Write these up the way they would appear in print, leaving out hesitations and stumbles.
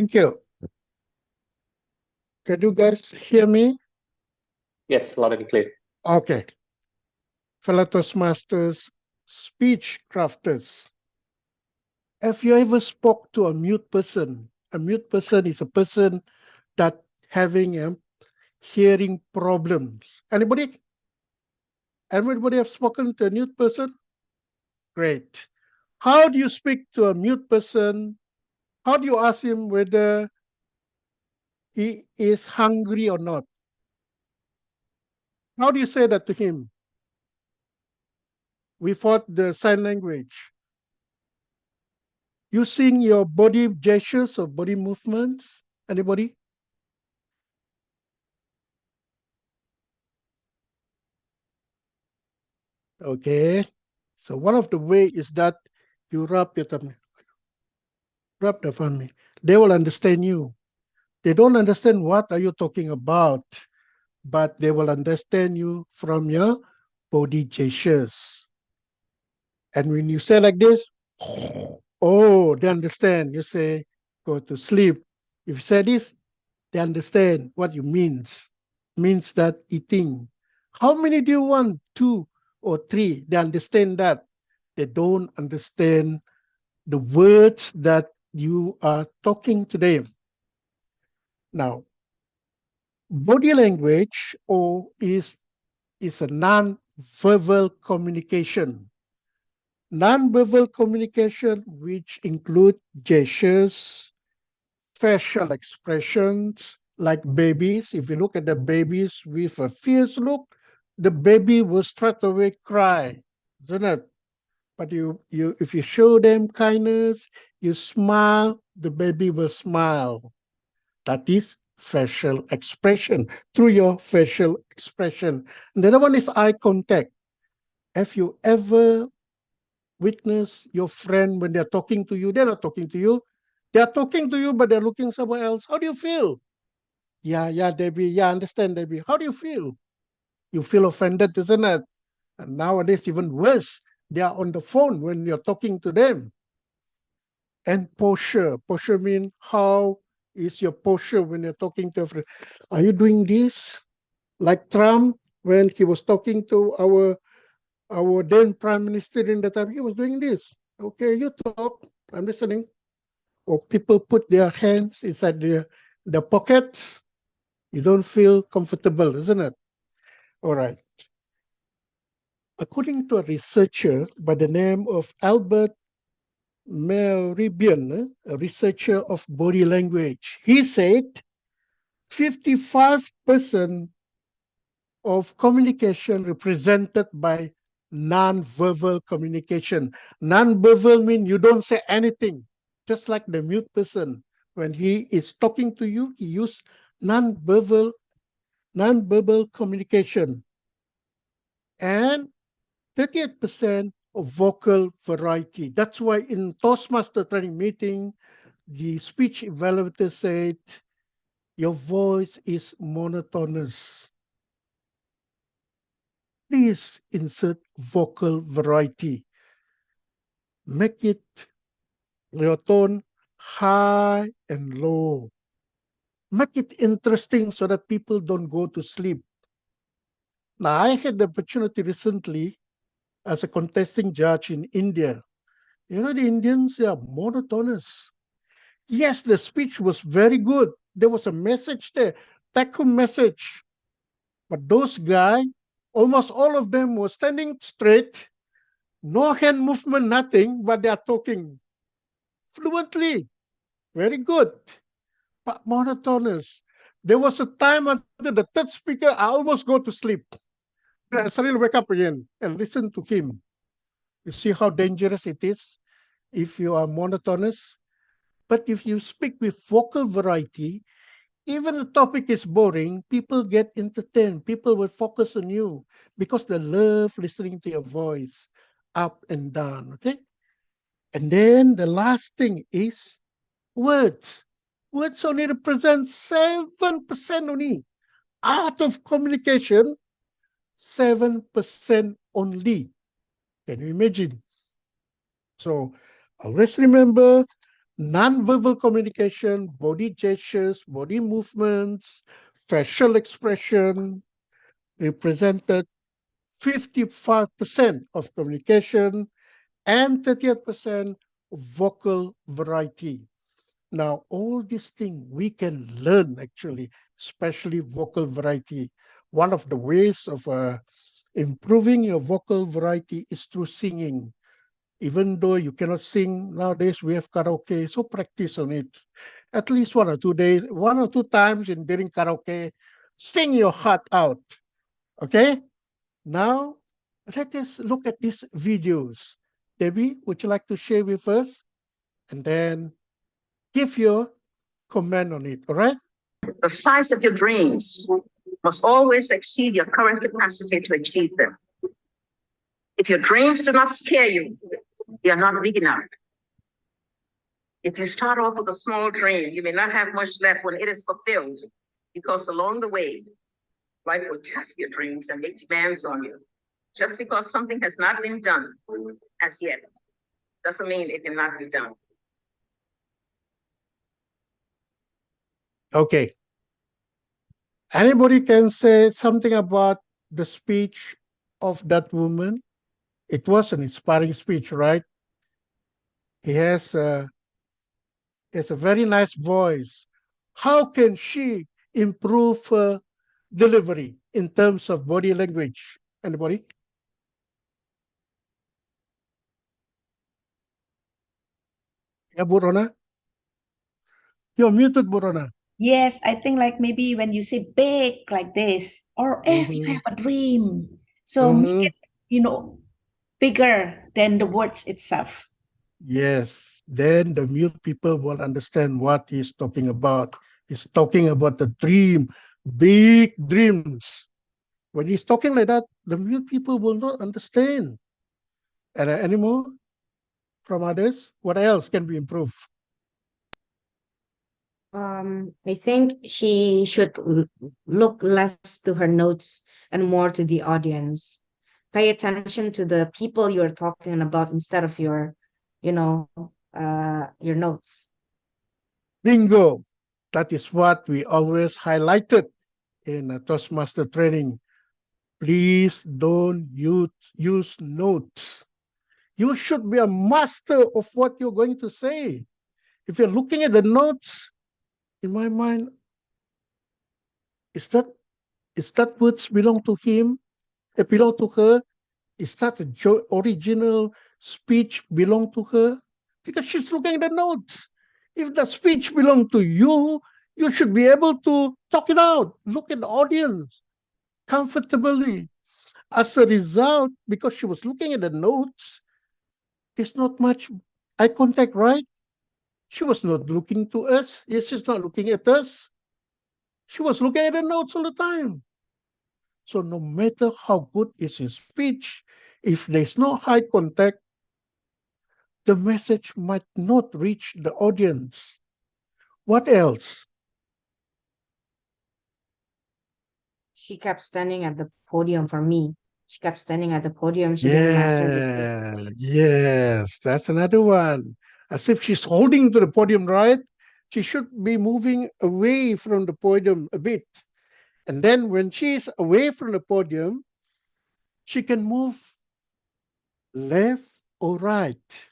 Thank you. Can you guys hear me? Yes, loud and clear. Okay. Fellow Toastmasters, speech crafters. Have you ever spoke to a mute person? A mute person is a person that having hearing problems. Anybody? Everybody have spoken to a mute person? Great. How do you speak to a mute person? How do you ask him whether he is hungry or not? How do you say that to him? Without the sign language. Using your body gestures or body movements? Anybody? Okay. So one of the way is that you rub your tummy. Rub the tummy. They will understand you. They don't understand what are you talking about, but they will understand you from your body gestures. And when you say like this, oh, they understand. You say, go to sleep. If you say this, they understand what you means. Means that eating. How many do you want? 2 or 3. They understand that. They don't understand the words that you are talking to them. Now, body language is a non-verbal communication. Non-verbal communication, which include gestures, facial expressions, like babies. If you look at the babies with a fierce look, the baby will straight away cry, isn't it? But if you show them kindness, you smile, the baby will smile. That is facial expression, through your facial expression. And the other one is eye contact. Have you ever witnessed your friend when they're talking to you? They're not talking to you. They're talking to you, but they're looking somewhere else. How do you feel? Yeah, Debbie. Yeah, I understand, Debbie. How do you feel? You feel offended, isn't it? And nowadays, even worse, they are on the phone when you're talking to them. And posture. Posture means how is your posture when you're talking to a friend? Are you doing this? Like Trump, when he was talking to our then Prime Minister in the time, he was doing this. Okay, you talk, I'm listening. Or people put their hands inside the pockets. You don't feel comfortable, isn't it? All right. According to a researcher by the name of Albert Mehrabian, a researcher of body language, he said 55% of communication represented by non-verbal communication. Non-verbal means you don't say anything, just like the mute person. When he is talking to you, he uses non-verbal communication. And 38% of vocal variety. That's why in Toastmaster training meeting, the speech evaluator said, your voice is monotonous. Please insert vocal variety. Make it your tone high and low. Make it interesting so that people don't go to sleep. Now, I had the opportunity recently as a contesting judge in India. You know, the Indians, they are monotonous. Yes, the speech was very good. There was a message there, take-home message. But those guys, almost all of them were standing straight, no hand movement, nothing, but they are talking fluently. Very good, but monotonous. There was a time until the third speaker, I almost go to sleep. I suddenly wake up again and listen to him. You see how dangerous it is if you are monotonous. But if you speak with vocal variety, even the topic is boring, people get entertained. People will focus on you because they love listening to your voice up and down, okay? And then the last thing is words. Words only represent 7% only. Out of communication, 7% only. Can you imagine? So always remember, Non-verbal communication, body gestures, body movements, facial expression represented 55% of communication and 38% vocal variety. Now, all these things we can learn actually, especially vocal variety. One of the ways of improving your vocal variety is through singing. Even though you cannot sing nowadays, we have karaoke, so practice on it. At least 1 or 2 times during karaoke, sing your heart out. Okay? Now, let us look at these videos. Debbie, would you like to share with us? And then give your comment on it, all right? The size of your dreams must always exceed your current capacity to achieve them. If your dreams do not scare you, they are not big enough. If you start off with a small dream, you may not have much left when it is fulfilled, because along the way, life will test your dreams and make demands on you. Just because something has not been done as yet doesn't mean it cannot be done. Okay. Anybody can say something about the speech of that woman? It was an inspiring speech, right? He has a very nice voice. How can she improve her delivery in terms of body language? Anybody? Yeah, Burona? You're muted, Burona. Yes, I think like maybe when you say big like this, or if you have a dream, so make it, bigger than the words itself. Yes, then the mute people will understand what he's talking about. He's talking about the dream, big dreams. When he's talking like that, the mute people will not understand. And any more from others? What else can be improved? I think she should look less to her notes and more to the audience. Pay attention to the people you're talking about instead of your notes. Bingo! That is what we always highlighted in a Toastmaster training. Please don't use notes. You should be a master of what you're going to say. If you're looking at the notes, in my mind, is that words belong to him? It belong to her? Is that the original speech belong to her? Because she's looking at the notes. If the speech belong to you, you should be able to talk it out. Look at the audience comfortably. As a result, because she was looking at the notes, there's not much eye contact, right? She was not looking to us. Yes, she's not looking at us. She was looking at the notes all the time. So no matter how good is his speech, if there's no eye contact, the message might not reach the audience. What else? She kept standing at the podium for me. She kept standing at the podium. She didn't master the stage. Yes, that's another one. As if she's holding to the podium, right? She should be moving away from the podium a bit. And then when she's away from the podium, she can move left or right.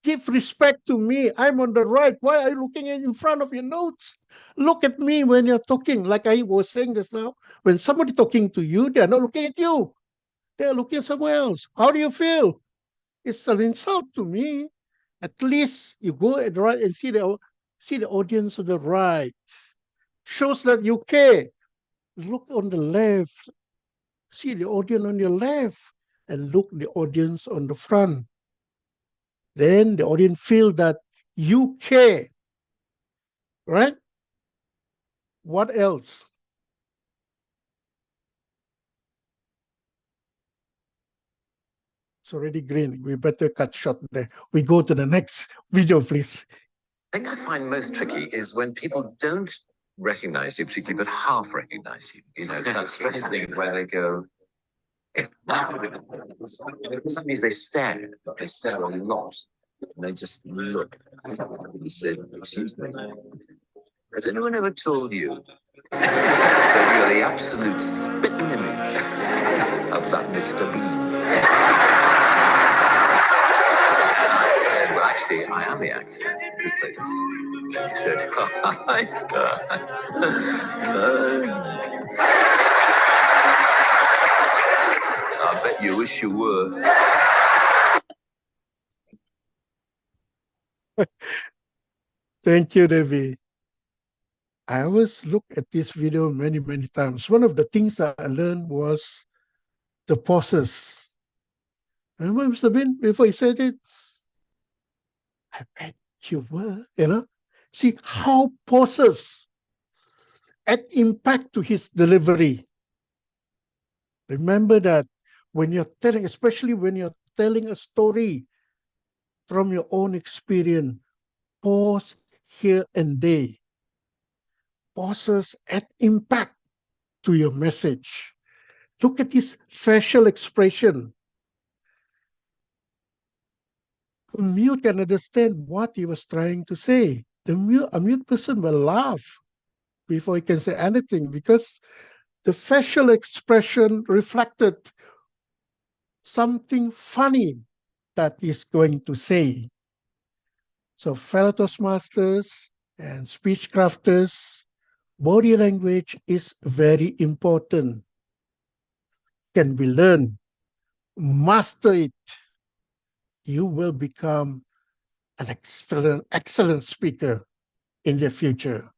Give respect to me. I'm on the right. Why are you looking in front of your notes? Look at me when you're talking. Like I was saying just now, when somebody talking to you, they're not looking at you. They're looking somewhere else. How do you feel? It's an insult to me. At least you go at the right and see the audience on the right. Shows that you care. Look on the left. See the audience on your left. And look the audience on the front. Then the audience feel that you care. Right? What else? It's already green. We better cut short there. We go to the next video, please. The thing I find most tricky is when people don't recognize you particularly, but half recognize you. It's that strange thing where they go, for some reason they stare a lot. And I just looked. He said, "Excuse me, has anyone ever told you that you're the absolute spitting image of that Mr. Bean?" I said, "Well, actually, I am the actor who plays Mr. Bean." And he said, "Oh my God." I bet you wish you were. Thank you, Devi. I always look at this video many, many times. One of the things that I learned was the pauses. Remember, Mr. Bin, before he said it, I bet you were, See how pauses add impact to his delivery. Remember that when you're telling, especially when you're telling a story from your own experience, pause here and there. Pauses add impact to your message. Look at his facial expression. A mute can understand what he was trying to say. A mute person will laugh before he can say anything because the facial expression reflected something funny that he's going to say. So fellow Toastmasters and speech crafters, body language is very important. Can be learned. Master it. You will become an excellent speaker in the future.